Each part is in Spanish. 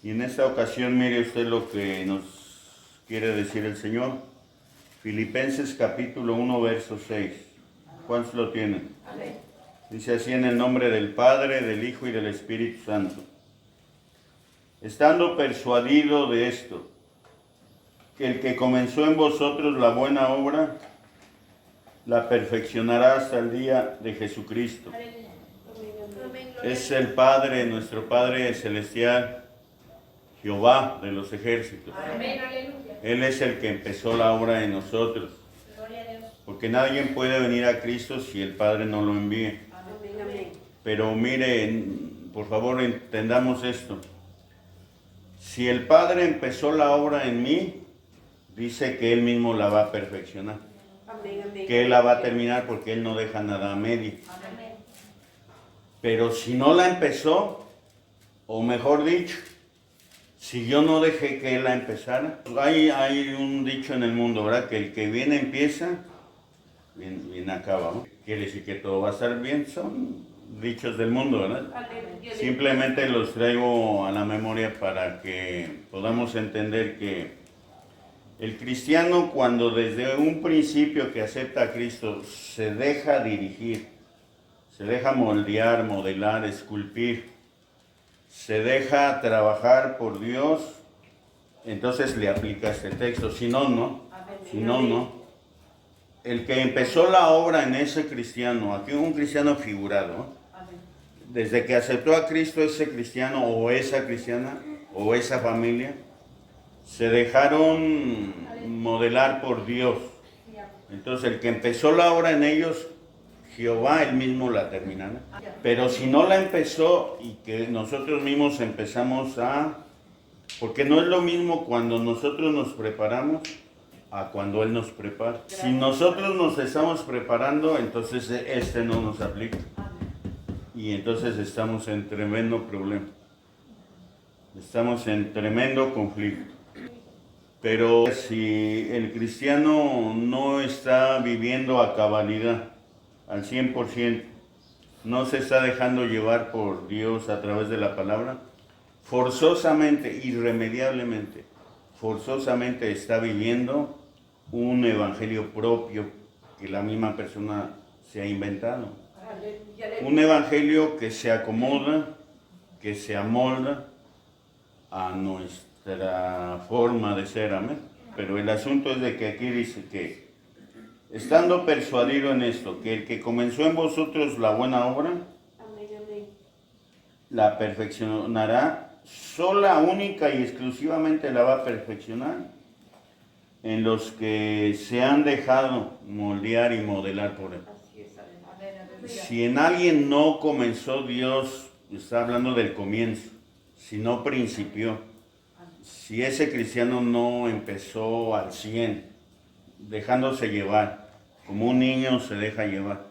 Y en esta ocasión mire usted lo que nos quiere decir el Señor. Filipenses capítulo 1, verso 6. ¿Cuántos lo tienen? Amén. Dice así: en el nombre del Padre, del Hijo y del Espíritu Santo. Estando persuadido de esto, que el que comenzó en vosotros la buena obra, la perfeccionará hasta el día de Jesucristo. Es el Padre, nuestro Padre celestial, Jehová de los ejércitos. Amén. Él es el que empezó la obra en nosotros. Gloria a Dios. Porque nadie puede venir a Cristo si el Padre no lo envíe. Amén. Pero miren, por favor, entendamos esto. Si el Padre empezó la obra en mí, dice que Él mismo la va a perfeccionar. Que Él la va a terminar porque Él no deja nada a medio. Amén. Pero si no la empezó, o mejor dicho, si yo no dejé que Él la empezara, hay un dicho en el mundo, ¿verdad? Que el que bien empieza, bien acaba, ¿no? Quiere decir que todo va a estar bien, son dichos del mundo, ¿verdad? Simplemente los traigo a la memoria para que podamos entender que el cristiano, cuando desde un principio que acepta a Cristo se deja dirigir, se deja moldear, modelar, esculpir, se deja trabajar por Dios, entonces le aplica este texto. Si no, no. Si no, no. El que empezó la obra en ese cristiano, aquí un cristiano figurado, desde que aceptó a Cristo, ese cristiano o esa cristiana o esa familia, se dejaron modelar por Dios. Entonces el que empezó la obra en ellos, Jehová él mismo la terminará. Pero si no la empezó y que nosotros mismos empezamos porque no es lo mismo cuando nosotros nos preparamos a cuando Él nos prepara. Si nosotros nos estamos preparando, entonces no nos aplica. Y entonces estamos en tremendo problema. Estamos en tremendo conflicto. Pero si el cristiano no está viviendo a cabalidad, al 100%, no se está dejando llevar por Dios a través de la palabra, forzosamente, irremediablemente, forzosamente está viviendo un evangelio propio que la misma persona se ha inventado. Un evangelio que se acomoda, que se amolda a nuestra forma de ser, amén. Pero el asunto es de que aquí dice que, estando persuadido en esto, que el que comenzó en vosotros la buena obra, la perfeccionará, sola, única y exclusivamente la va a perfeccionar en los que se han dejado moldear y modelar por Él. Si en alguien no comenzó Dios, está hablando del comienzo, si no principió, si ese cristiano no empezó al 100, dejándose llevar, como un niño se deja llevar.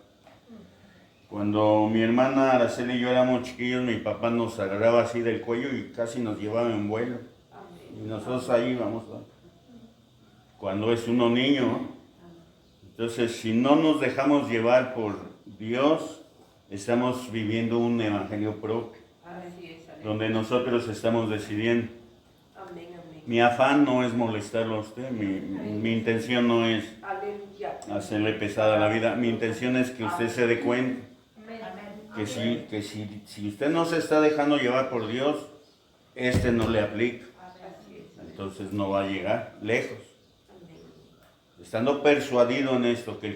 Cuando mi hermana Araceli y yo éramos chiquillos, mi papá nos agarraba así del cuello y casi nos llevaba en vuelo. Y nosotros ahí íbamos, cuando es uno niño, ¿no? Entonces, si no nos dejamos llevar por Dios, estamos viviendo un evangelio propio, donde nosotros estamos decidiendo. Mi afán no es molestarlo a usted, mi intención no es hacerle pesada la vida, mi intención es que usted se dé cuenta que si usted no se está dejando llevar por Dios, no le aplica, entonces no va a llegar lejos. Estando persuadido en esto, que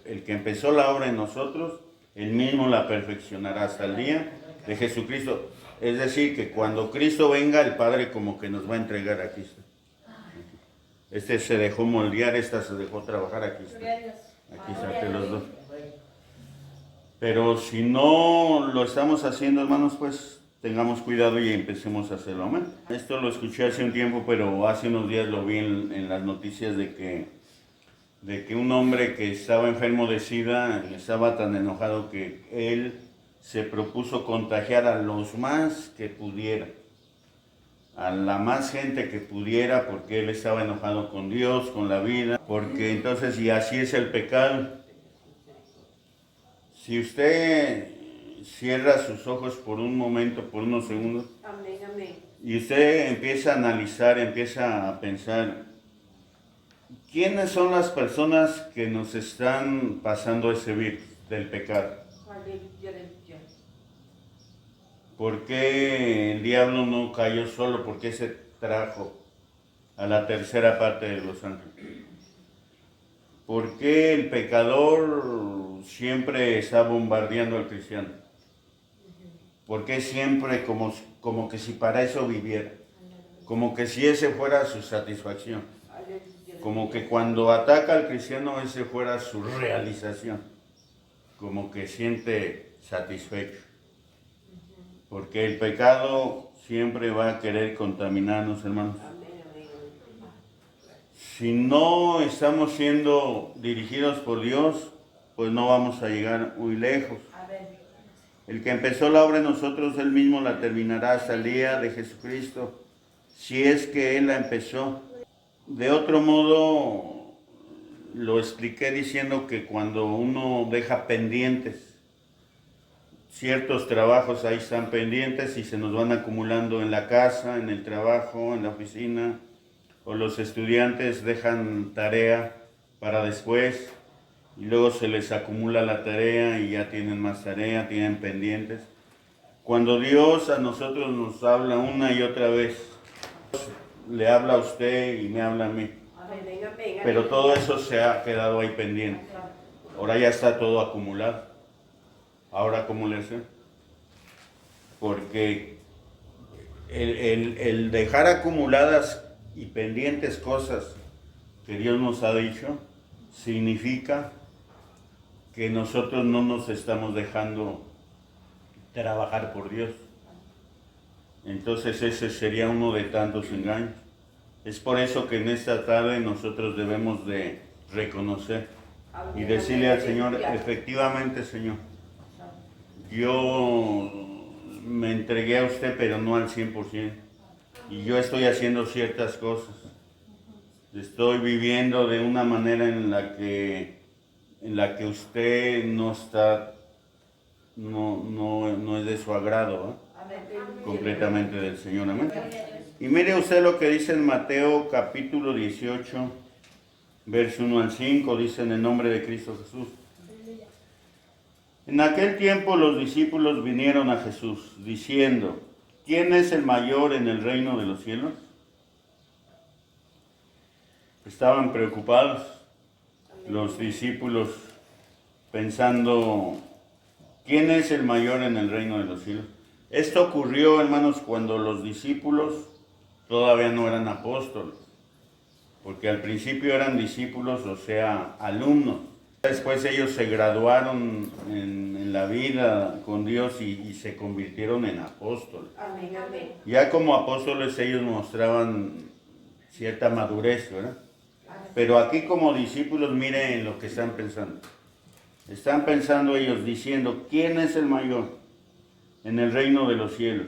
el que empezó la obra en nosotros, Él mismo la perfeccionará hasta el día de Jesucristo. Es decir, que cuando Cristo venga, el Padre como que nos va a entregar a Cristo. Se dejó moldear, se dejó trabajar, aquí está. Aquí está entre los dos. Pero si no lo estamos haciendo, hermanos, pues tengamos cuidado y empecemos a hacerlo. Amén. Esto lo escuché hace un tiempo, pero hace unos días lo vi en las noticias de que un hombre que estaba enfermo de SIDA estaba tan enojado que él se propuso contagiar a los más que pudiera, a la más gente que pudiera, porque él estaba enojado con Dios, con la vida, porque entonces, y así es el pecado. Si usted cierra sus ojos por un momento, por unos segundos, Y usted empieza a analizar, empieza a pensar, ¿quiénes son las personas que nos están pasando ese virus del pecado? Aleluya, aleluya. ¿Por qué el diablo no cayó solo? ¿Por qué se trajo a la tercera parte de los ángeles? ¿Por qué el pecador siempre está bombardeando al cristiano? ¿Por qué siempre como que si para eso viviera? Como que si ese fuera su satisfacción. Como que cuando ataca al cristiano ese fuera su realización. Como que siente satisfecho. Porque el pecado siempre va a querer contaminarnos, hermanos. Si no estamos siendo dirigidos por Dios, pues no vamos a llegar muy lejos. El que empezó la obra en nosotros, Él mismo la terminará hasta el día de Jesucristo, si es que Él la empezó. De otro modo, lo expliqué diciendo que cuando uno deja pendientes, ciertos trabajos ahí están pendientes y se nos van acumulando en la casa, en el trabajo, en la oficina, o los estudiantes dejan tarea para después y luego se les acumula la tarea y ya tienen más tarea, tienen pendientes. Cuando Dios a nosotros nos habla una y otra vez, le habla a usted y me habla a mí, pero todo eso se ha quedado ahí pendiente. Ahora ya está todo acumulado. Ahora, ¿cómo le hace? Porque el dejar acumuladas y pendientes cosas que Dios nos ha dicho, significa que nosotros no nos estamos dejando trabajar por Dios. Entonces ese sería uno de tantos engaños. Es por eso que en esta tarde nosotros debemos de reconocer y decirle al Señor, efectivamente, Señor, yo me entregué a usted, pero no al 100%. Y yo estoy haciendo ciertas cosas. Estoy viviendo de una manera en la que usted no está, no es de su agrado, completamente del Señor. Amén. Y mire usted lo que dice en Mateo capítulo 18, verso 1 al 5, dice en el nombre de Cristo Jesús. En aquel tiempo los discípulos vinieron a Jesús diciendo, ¿quién es el mayor en el reino de los cielos? Estaban preocupados los discípulos pensando, ¿quién es el mayor en el reino de los cielos? Esto ocurrió, hermanos, cuando los discípulos todavía no eran apóstoles, porque al principio eran discípulos, o sea, alumnos. Después ellos se graduaron en la vida con Dios y se convirtieron en apóstoles. Amén, amén. Ya como apóstoles ellos mostraban cierta madurez, ¿verdad? Pero aquí como discípulos miren lo que están pensando. Están pensando ellos diciendo, ¿quién es el mayor en el reino de los cielos?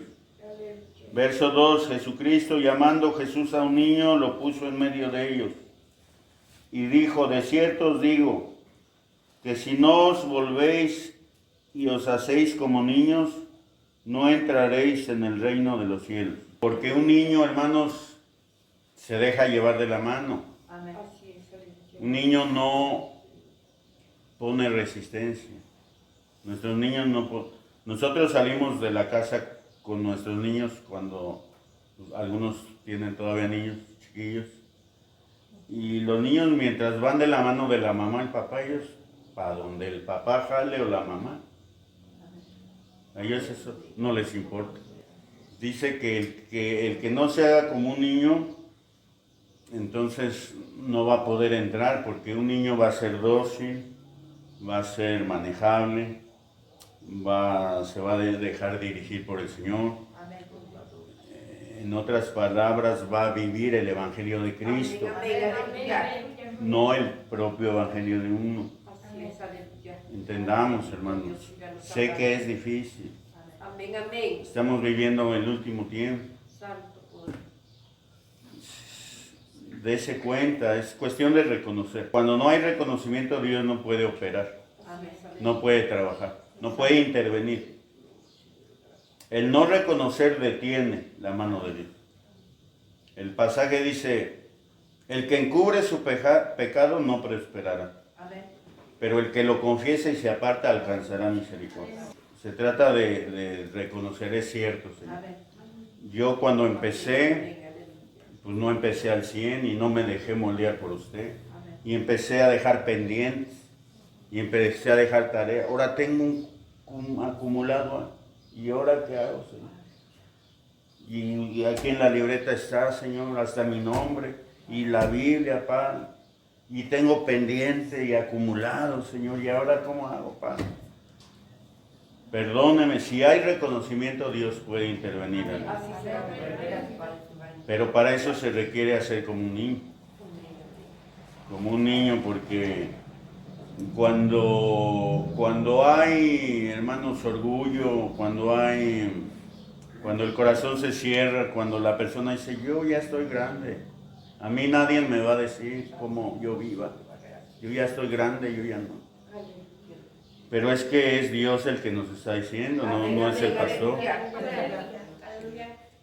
Verso 2, Jesucristo llamando Jesús a un niño lo puso en medio de ellos y dijo, de cierto os digo, que si no os volvéis y os hacéis como niños, no entraréis en el reino de los cielos. Porque un niño, hermanos, se deja llevar de la mano. Amén. Un niño no pone resistencia. Nuestros niños no... Nosotros salimos de la casa con nuestros niños cuando algunos tienen todavía niños chiquillos. Y los niños mientras van de la mano de la mamá y el papá, ellos para donde el papá jale o la mamá. A ellos eso no les importa. Dice que el que no se haga como un niño, entonces no va a poder entrar, porque un niño va a ser dócil, va a ser manejable, se va a dejar dirigir por el Señor. En otras palabras, va a vivir el Evangelio de Cristo, no el propio Evangelio de uno. Entendamos, hermanos, sé que es difícil. Amén, amén. Estamos viviendo el último tiempo. Dese cuenta, es cuestión de reconocer. Cuando no hay reconocimiento, Dios no puede operar, no puede trabajar, no puede intervenir. El no reconocer detiene la mano de Dios. El pasaje dice, el que encubre su pecado no prosperará, Amén. pero el que lo confiesa y se aparta alcanzará misericordia. Se trata de reconocer, es cierto, Señor. Amén. Yo cuando empecé, Amén, aleluya. pues no empecé al 100 y no me dejé moldear por usted. Amén. Y empecé a dejar pendientes y empecé a dejar tareas. Ahora tengo un acumulado. ¿Y ahora qué hago, Señor? Y aquí en la libreta está, Señor, hasta mi nombre y la Biblia, Padre. Y tengo pendiente y acumulado, Señor. ¿Y ahora cómo hago, Padre? Perdóneme, si hay reconocimiento, Dios puede intervenir. Así será. Pero para eso se requiere hacer como un niño. Como un niño, porque cuando hay, hermanos, orgullo, cuando el corazón se cierra, cuando la persona dice, yo ya estoy grande, a mí nadie me va a decir cómo yo viva, yo ya estoy grande, yo ya no. Pero es que es Dios el que nos está diciendo, no es el pastor.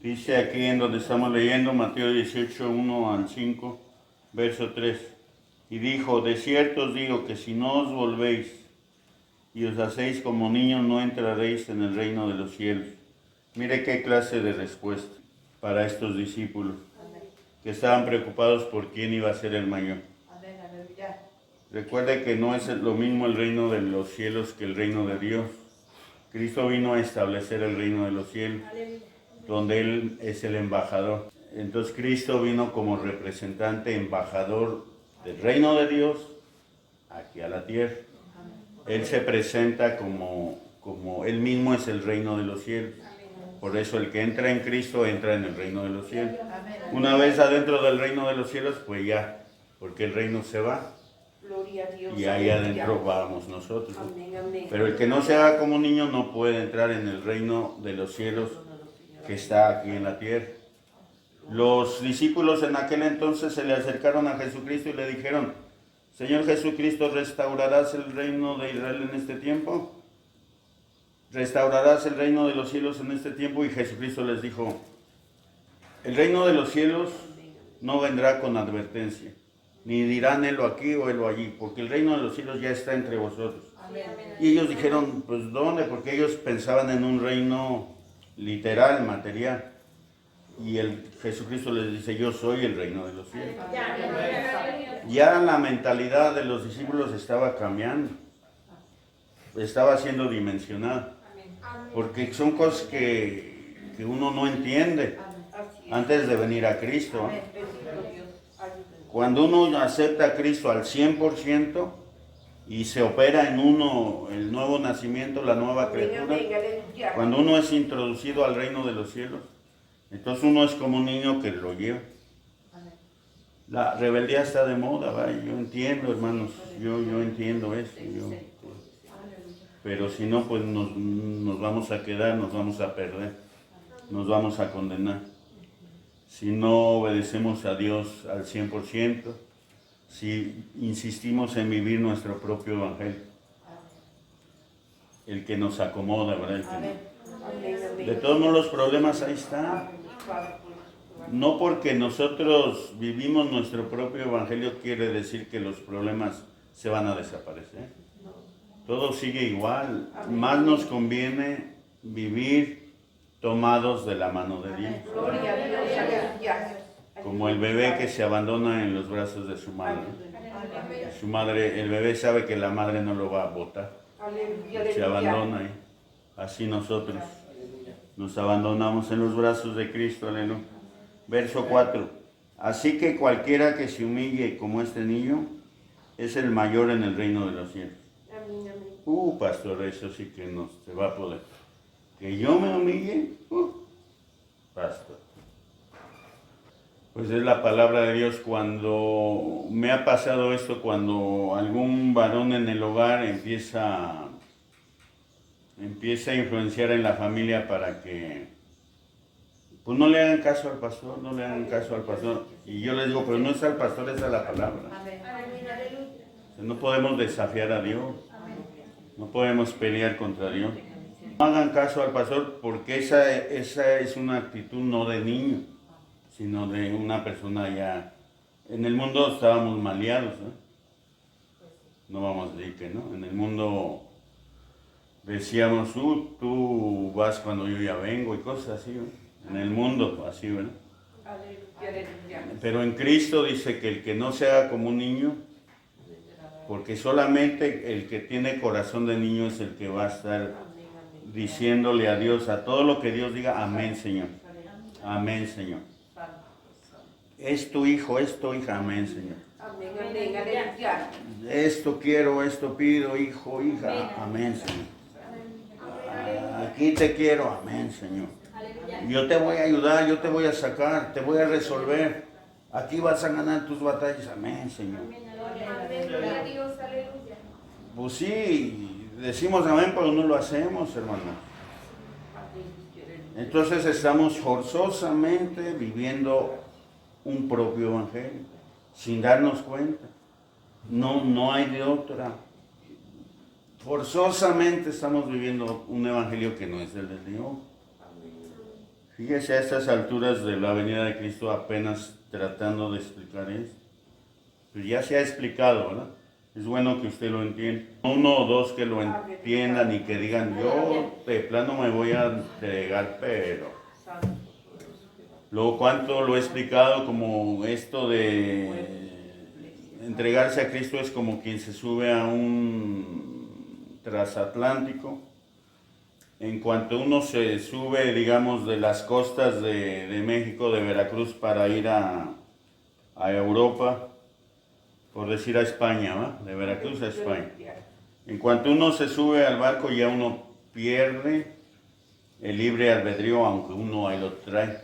Dice aquí en donde estamos leyendo, Mateo 18, 1 al 5, verso 3. Y dijo, de cierto os digo que si no os volvéis y os hacéis como niños, no entraréis en el reino de los cielos. Mire qué clase de respuesta para estos discípulos que estaban preocupados por quién iba a ser el mayor. Amén, aleluya. Recuerde que no es lo mismo el reino de los cielos que el reino de Dios. Cristo vino a establecer el reino de los cielos, donde Él es el embajador. Entonces Cristo vino como representante, embajador del reino de Dios aquí a la tierra. Él se presenta como Él mismo es el reino de los cielos. Por eso el que entra en Cristo entra en el reino de los cielos. Una vez adentro del reino de los cielos, pues ya, porque el reino se va Gloria a Dios. y ahí aleluya. adentro vamos nosotros. Amén, amén. Pero el que no se haga como un niño no puede entrar en el reino de los cielos que está aquí en la tierra. Los discípulos en aquel entonces se le acercaron a Jesucristo y le dijeron, Señor Jesucristo, ¿restaurarás el reino de Israel en este tiempo? ¿Restaurarás el reino de los cielos en este tiempo? Y Jesucristo les dijo, el reino de los cielos no vendrá con advertencia, ni dirán helo aquí o helo allí, porque el reino de los cielos ya está entre vosotros. Y ellos dijeron, pues ¿dónde? Porque ellos pensaban en un reino literal, material. Y Jesucristo les dice, yo soy el reino de los cielos. Ya la mentalidad de los discípulos estaba cambiando, estaba siendo dimensionada, porque son cosas que uno no entiende Así es. antes de venir a Cristo. Amén, bendito Dios. Ayúdenos. Cuando uno acepta a Cristo al 100% y se opera en uno el nuevo nacimiento, la nueva Amén, criatura, amén, aleluya. cuando uno es introducido al reino de los cielos, entonces uno es como un niño que lo lleva. Amén. La rebeldía está de moda, ¿va? Yo entiendo, hermanos, yo entiendo eso. Pero si no, pues nos vamos a quedar, nos vamos a perder, nos vamos a condenar. Si no obedecemos a Dios al 100%, si insistimos en vivir nuestro propio evangelio, el que nos acomoda, ¿verdad? El que Amén. Amén, amén. de todos modos los problemas ahí están. No porque nosotros vivimos nuestro propio evangelio quiere decir que los problemas se van a desaparecer. Todo sigue igual. Más nos conviene vivir tomados de la mano de Dios. Gloria a Dios, aleluya. Como el bebé que se abandona en los brazos de su madre. Su madre, el bebé sabe que la madre no lo va a botar. Aleluya, Se abandona ahí. Así nosotros nos abandonamos en los brazos de Cristo, aleluya. Verso 4. Así que cualquiera que se humille como este niño es el mayor en el reino de los cielos. Amén, amén. Pastor, eso sí que no se va a poder. Que yo me humille, pastor. Pues es la palabra de Dios. Cuando me ha pasado esto, cuando algún varón en el hogar empieza a influenciar en la familia para que pues no le hagan caso al pastor, no le hagan caso al pastor. Y yo les digo, pero no es al pastor, es a la palabra. Amén. No podemos desafiar a Dios, no podemos pelear contra Dios. No hagan caso al pastor porque esa es una actitud no de niño, sino de una persona ya... En el mundo estábamos maleados, ¿no? No vamos a decir que no. En el mundo decíamos, tú vas cuando yo ya vengo y cosas así, ¿no? En el mundo, así, ¿verdad? Pero en Cristo dice que el que no se haga como un niño, porque solamente el que tiene corazón de niño es el que va a estar diciéndole a Dios, a todo lo que Dios diga, amén, Señor. Amén, Señor. Es tu hijo, es tu hija, amén, Señor. Amén, amén, aleluya. Esto quiero, esto pido, hijo, hija, amén, Señor. Aquí te quiero, amén, Señor. Yo te voy a ayudar, yo te voy a sacar, te voy a resolver. Aquí vas a ganar tus batallas, amén, Señor. Amén, gloria a Dios, aleluya. Pues sí, decimos amén, pero no lo hacemos, hermano. Entonces estamos forzosamente viviendo un propio evangelio, sin darnos cuenta. No hay de otra. Forzosamente estamos viviendo un evangelio que no es el de Dios. Fíjese a estas alturas de la venida de Cristo apenas tratando de explicar esto. Pues ya se ha explicado, ¿verdad? Es bueno que usted lo entienda. Uno o dos que lo entiendan y que digan, yo de plano me voy a entregar, pero... Luego, ¿cuánto lo he explicado como esto de entregarse a Cristo es como quien se sube a un transatlántico? En cuanto uno se sube, digamos, de las costas de México, de Veracruz, para ir a Europa, por decir a España, ¿va? De Veracruz a España. En cuanto uno se sube al barco, ya uno pierde el libre albedrío, aunque uno ahí lo trae,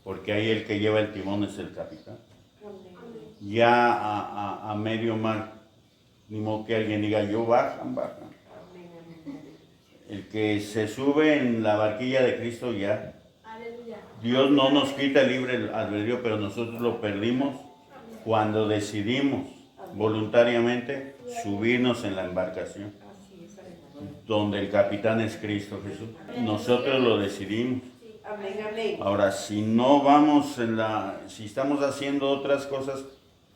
porque ahí el que lleva el timón es el capitán. Ya a medio mar, ni modo que alguien diga, yo bajan. El que se sube en la barquilla de Cristo ya. Dios no nos quita el libre albedrío, pero nosotros lo perdimos cuando decidimos voluntariamente subirnos en la embarcación, donde el capitán es Cristo Jesús. Nosotros lo decidimos. Amén, amén. Ahora, si no vamos si estamos haciendo otras cosas,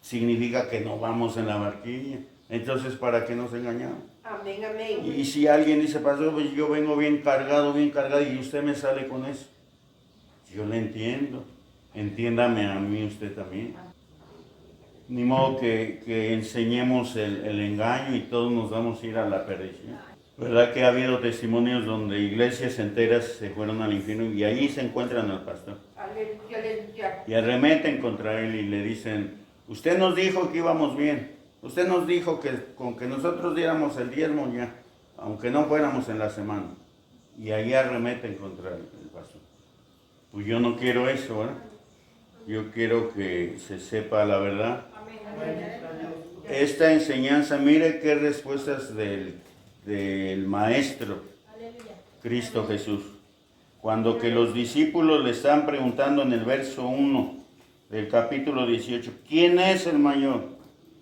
significa que no vamos en la barquilla. Entonces, ¿para qué nos engañamos? Amén, amén. Y si alguien dice, pastor, pues yo vengo bien cargado, y usted me sale con eso. Yo le entiendo. Entiéndame a mí usted también. Ni modo que enseñemos el engaño y todos nos vamos a ir a la perdición. ¿Verdad que ha habido testimonios donde iglesias enteras se fueron al infierno y allí se encuentran al pastor? Aleluya, aleluya. Y arremeten contra él y le dicen, usted nos dijo que íbamos bien. Usted nos dijo que con que nosotros diéramos el diezmo ya, aunque no fuéramos en la semana. Y ahí arremeten contra el pastor. Pues yo no quiero eso, ¿verdad? Yo quiero que se sepa la verdad. Esta enseñanza, mire qué respuestas del Maestro, Cristo Jesús. Cuando que los discípulos le están preguntando en el verso 1 del capítulo 18, ¿quién es el mayor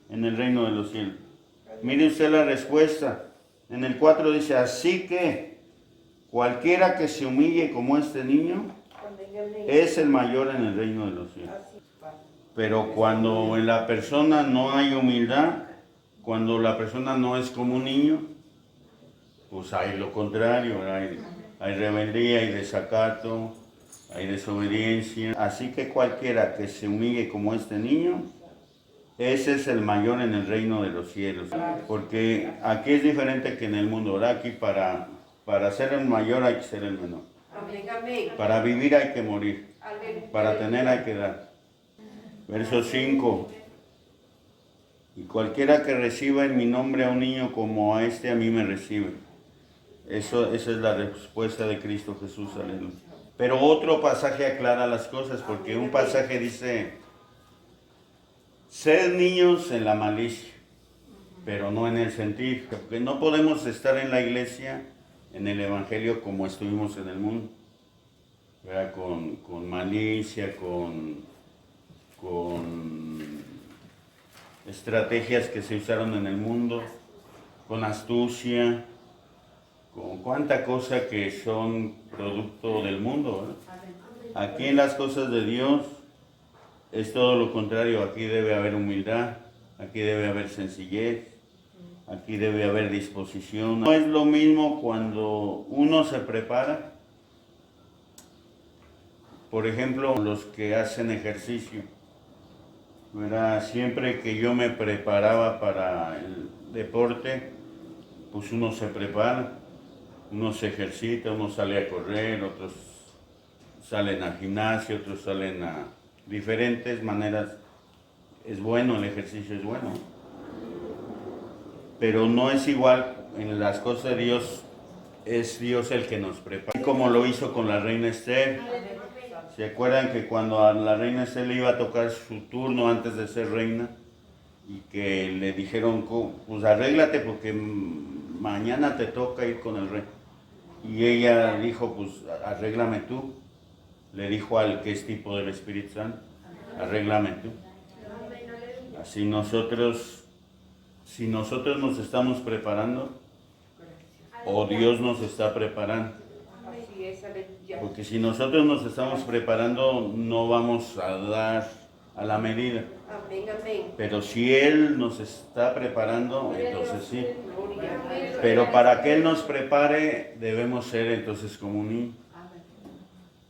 en el reino de los cielos? Mire usted la respuesta. En el 4 dice, así que cualquiera que se humille como este niño es el mayor en el reino de los cielos. Pero cuando en la persona no hay humildad, cuando la persona no es como un niño, pues hay lo contrario, hay rebeldía, hay desacato, hay desobediencia. Así que cualquiera que se humille como este niño, ese es el mayor en el reino de los cielos. Porque aquí es diferente que en el mundo, ¿verdad? Aquí para ser el mayor hay que ser el menor. Amén, amén. Para vivir hay que morir. Aleluya. Para tener hay que dar. Verso 5. Y cualquiera que reciba en mi nombre a un niño como a este, a mí me recibe. Esa es la respuesta de Cristo Jesús, aleluya. Pero otro pasaje aclara las cosas, porque un pasaje dice, sed niños en la malicia, pero no en el sentir. Porque no podemos estar en la iglesia, en el evangelio, como estuvimos en el mundo. ¿Verdad? Con malicia, con estrategias que se usaron en el mundo, con astucia, con cuánta cosa que son producto del mundo, ¿verdad? Aquí en las cosas de Dios es todo lo contrario. Aquí debe haber humildad, aquí debe haber sencillez, aquí debe haber disposición. No es lo mismo cuando uno se prepara, por ejemplo, los que hacen ejercicio, ¿verdad? Siempre que yo me preparaba para el deporte, pues uno se prepara, uno se ejercita, uno sale a correr, otros salen al gimnasio, otros salen a diferentes maneras. Es bueno, el ejercicio es bueno, pero no es igual. En las cosas de Dios es Dios el que nos prepara, como lo hizo con la reina Esther. ¿Se acuerdan que cuando a la reina Esther le iba a tocar su turno antes de ser reina y que le dijeron, pues arréglate porque mañana te toca ir con el rey? Y ella dijo, pues arréglame tú. Le dijo al que es tipo del Espíritu Santo, arréglame tú. Así nosotros, si nosotros nos estamos preparando, o Dios nos está preparando. Así es, aleluya. Porque si nosotros nos estamos preparando, no vamos a dar a la medida. Amén, amén. Pero si Él nos está preparando, entonces sí. Gloria a Dios. Pero para que Él nos prepare, debemos ser entonces como un niño.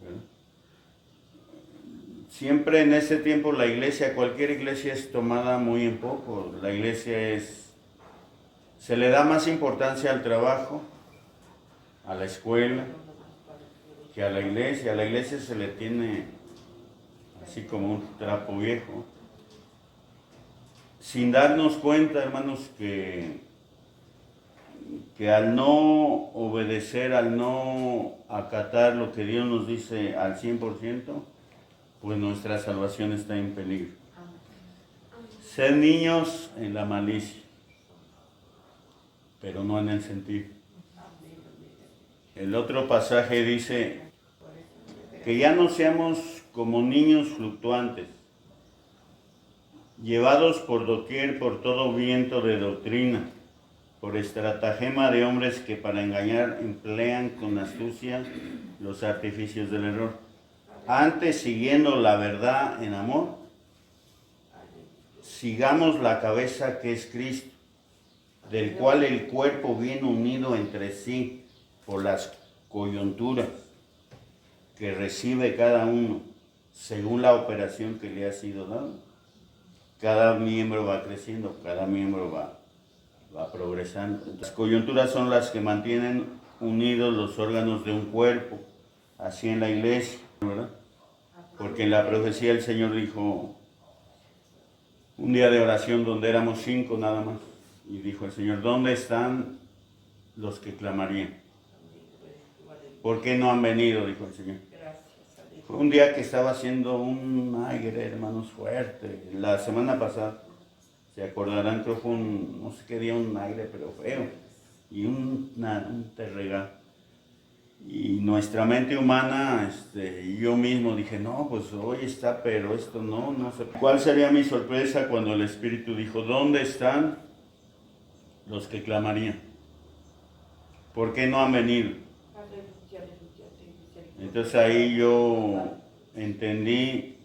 ¿Verdad? Siempre en ese tiempo la iglesia, cualquier iglesia es tomada muy en poco. La iglesia se le da más importancia al trabajo, a la escuela, que a la iglesia. A la iglesia se le tiene así como un trapo viejo. Sin darnos cuenta, hermanos, que al no obedecer, al no acatar lo que Dios nos dice al 100%, pues nuestra salvación está en peligro. Ser niños en la malicia, pero no en el sentido. El otro pasaje dice que ya no seamos como niños fluctuantes, llevados por doquier por todo viento de doctrina, por estratagema de hombres que para engañar emplean con astucia los artificios del error. Antes, siguiendo la verdad en amor, sigamos la cabeza que es Cristo, del cual el cuerpo viene unido entre sí por las coyunturas que recibe cada uno según la operación que le ha sido dada. Cada miembro va creciendo, cada miembro va progresando. Las coyunturas son las que mantienen unidos los órganos de un cuerpo, así en la iglesia, ¿verdad? Porque en la profecía el Señor dijo, un día de oración donde éramos 5 nada más, y dijo el Señor, ¿dónde están los que clamarían? ¿Por qué no han venido? Dijo el Señor. Fue un día que estaba haciendo un aire, hermanos, fuerte. La semana pasada, se acordarán que fue no sé qué día, un aire, pero feo. Y un terregal. Y nuestra mente humana, yo mismo dije, no, pues hoy está, pero esto no sé. ¿Cuál sería mi sorpresa cuando el Espíritu dijo, ¿dónde están los que clamarían? ¿Por qué no han venido? Entonces ahí yo entendí,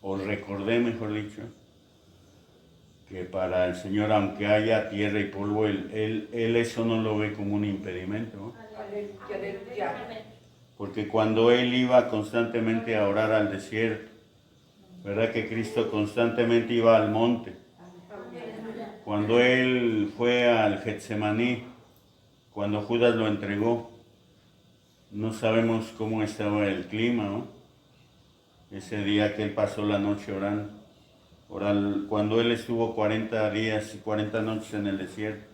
o recordé, mejor dicho, que para el Señor, aunque haya tierra y polvo, Él eso no lo ve como un impedimento, ¿no? Aleluya, aleluya. Porque cuando Él iba constantemente a orar al desierto, ¿verdad que Cristo constantemente iba al monte? Cuando Él fue al Getsemaní, cuando Judas lo entregó, no sabemos cómo estaba el clima, ¿no? Ese día que Él pasó la noche orando. Cuando Él estuvo 40 días y 40 noches en el desierto,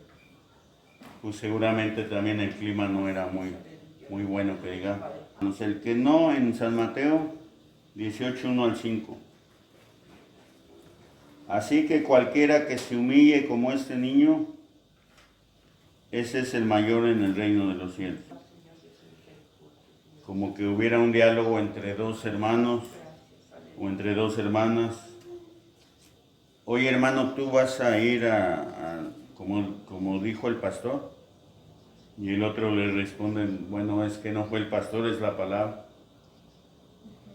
pues seguramente también el clima no era muy bueno, que digamos. El que no, en San Mateo 18, 1 al 5. Así que cualquiera que se humille como este niño, ese es el mayor en el reino de los cielos. Como que hubiera un diálogo entre dos hermanos o entre dos hermanas. Oye, hermano, tú vas a ir como dijo el pastor, Y el otro le responden, bueno, es que no fue el pastor, es la palabra.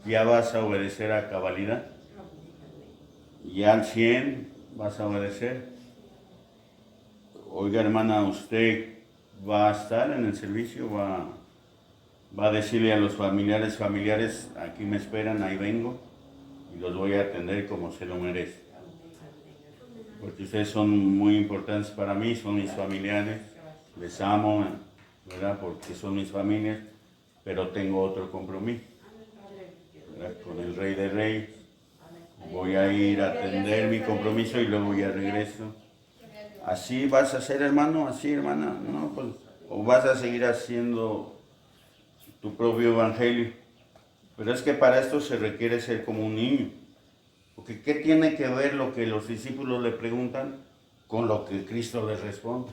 Ya vas a obedecer a cabalidad. Y al 100 vas a obedecer. Oiga, hermana, usted va a estar en el servicio, va a decirle a los familiares, aquí me esperan, ahí vengo, y los voy a atender como se lo merece. Porque ustedes son muy importantes para mí, son mis familiares, les amo, ¿verdad? Porque son mis familias, pero tengo otro compromiso, ¿verdad? Con el Rey de Reyes. Voy a ir a atender mi compromiso y luego ya regreso. ¿Así vas a ser, hermano? ¿Así, hermana? No, pues, o vas a seguir haciendo tu propio evangelio. Pero es que para esto se requiere ser como un niño. Porque ¿qué tiene que ver lo que los discípulos le preguntan con lo que Cristo les responde?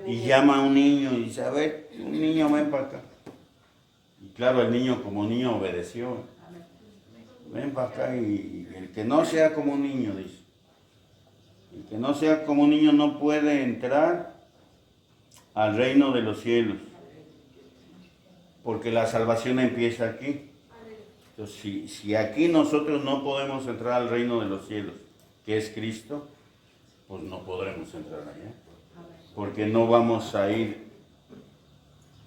Y llama a un niño y dice, a ver, un niño, ven para acá. Y claro, el niño como niño obedeció. Ven para acá y el que no sea como un niño, dice. El que no sea como un niño no puede entrar al reino de los cielos. Porque la salvación empieza aquí. Entonces, si aquí nosotros no podemos entrar al reino de los cielos, que es Cristo, pues no podremos entrar allá. Porque no vamos a ir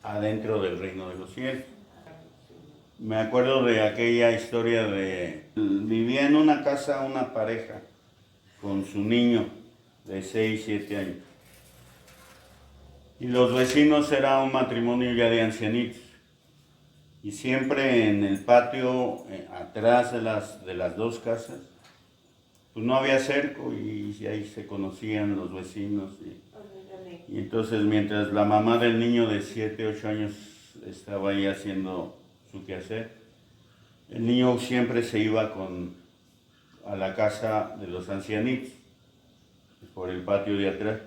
adentro del reino de los cielos. Me acuerdo de aquella historia vivía en una casa una pareja con su niño de 6, 7 años. Y los vecinos era un matrimonio ya de ancianitos. Y siempre en el patio, atrás de las dos casas, pues no había cerco y ahí se conocían los vecinos. Y entonces mientras la mamá del niño de 7, 8 años estaba ahí haciendo su quehacer, el niño siempre se iba a la casa de los ancianitos, por el patio de atrás.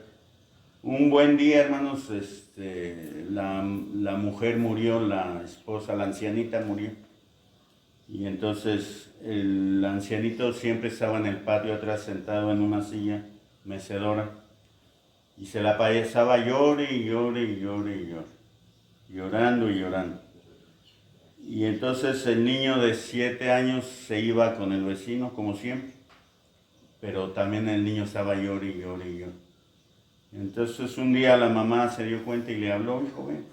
Un buen día, hermanos, la mujer murió, la esposa, la ancianita murió. Y entonces el ancianito siempre estaba en el patio atrás sentado en una silla mecedora. Y se la pasaba llore y llore y llore y llore. Llorando y llorando. Y entonces el niño de 7 años se iba con el vecino, como siempre. Pero también el niño estaba llore y llore y llore. Entonces un día la mamá se dio cuenta y le habló, hijo, ven,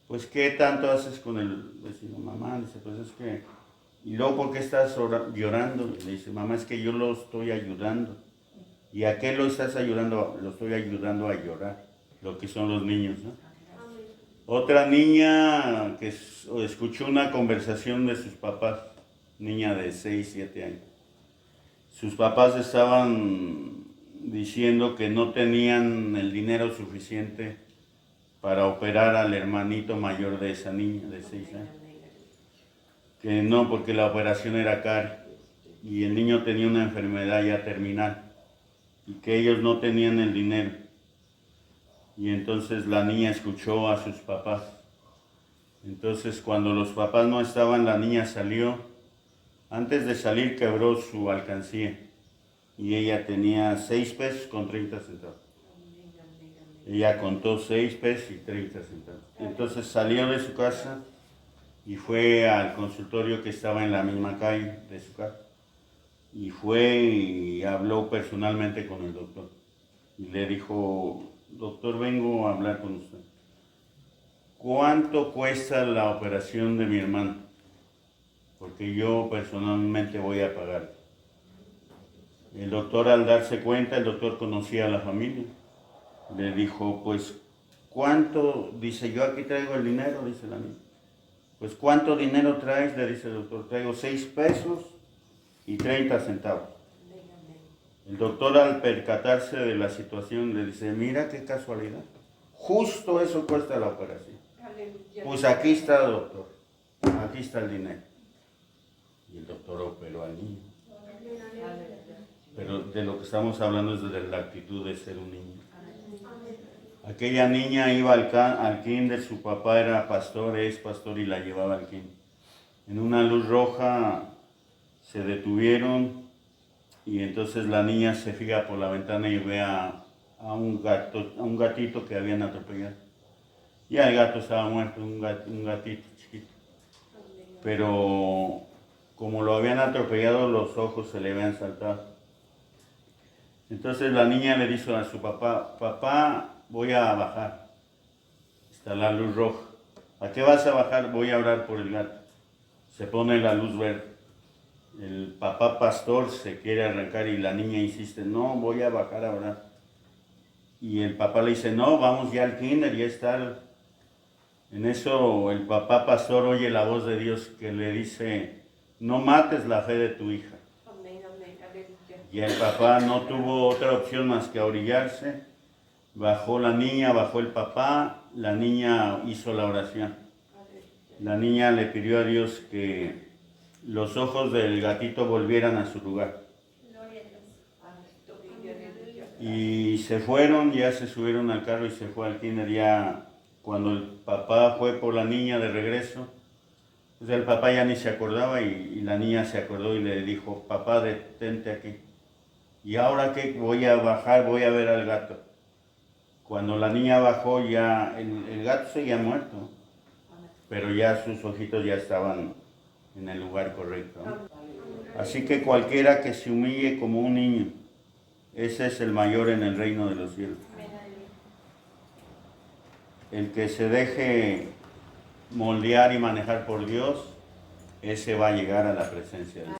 pues ¿qué tanto haces con el vecino? Mamá, dice, pues es que, y luego ¿por qué estás llorando? Le dice, mamá, es que yo lo estoy ayudando. ¿Y a qué lo estás ayudando? Lo estoy ayudando a llorar, lo que son los niños, ¿no? Otra niña que escuchó una conversación de sus papás, niña de 6, 7 años. Sus papás estaban diciendo que no tenían el dinero suficiente para operar al hermanito mayor de esa niña de 6 años. Que no, porque la operación era cara y el niño tenía una enfermedad ya terminal y que ellos no tenían el dinero. Y entonces la niña escuchó a sus papás. Entonces cuando los papás no estaban, la niña salió. Antes de salir quebró su alcancía. Y ella tenía 6 pesos con 30 centavos. Ella contó 6 pesos y 30 centavos. Entonces salió de su casa y fue al consultorio que estaba en la misma calle de su casa. Y fue y habló personalmente con el doctor. Y le dijo, doctor, vengo a hablar con usted. ¿Cuánto cuesta la operación de mi hermano? Porque yo personalmente voy a pagar. El doctor, al darse cuenta, el doctor conocía a la familia. Le dijo, pues, ¿cuánto? Dice, yo aquí traigo el dinero, dice la niña. Pues, ¿cuánto dinero traes? Le dice el doctor, traigo 6 pesos y 30 centavos. El doctor, al percatarse de la situación, le dice, mira qué casualidad. Justo eso cuesta la operación. Pues aquí está, doctor. Aquí está el dinero. Y el doctor operó al niño. Pero de lo que estamos hablando es de la actitud de ser un niño. Aquella niña iba al kinder, su papá era pastor, es pastor y la llevaba al kinder. En una luz roja se detuvieron y entonces la niña se fija por la ventana y ve a un gatito que habían atropellado. Ya el gato estaba muerto, un gatito chiquito. Pero como lo habían atropellado, los ojos se le habían saltado. Entonces la niña le dijo a su papá, papá, voy a bajar. Está la luz roja. ¿A qué vas a bajar? Voy a orar por el gato. Se pone la luz verde. El papá pastor se quiere arrancar y la niña insiste, no, voy a bajar a orar. Y el papá le dice, no, vamos ya al kinder, ya está. En eso el papá pastor oye la voz de Dios que le dice, no mates la fe de tu hija. Amén, amén, aleluya. Y el papá no tuvo otra opción más que orillarse. Bajó la niña, bajó el papá, la niña hizo la oración. La niña le pidió a Dios que los ojos del gatito volvieran a su lugar. Gloria a Dios. Aleluya. Y se fueron, ya se subieron al carro y se fue al kinder. Ya cuando el papá fue por la niña de regreso, pues el papá ya ni se acordaba y la niña se acordó y le dijo, papá, detente aquí. ¿Y ahora qué? Voy a bajar, voy a ver al gato. Cuando la niña bajó ya, el gato seguía muerto, pero ya sus ojitos ya estaban en el lugar correcto, ¿no? Así que cualquiera que se humille como un niño, ese es el mayor en el reino de los cielos. Amén, aleluya. El que se deje moldear y manejar por Dios, ese va a llegar a la presencia de Dios.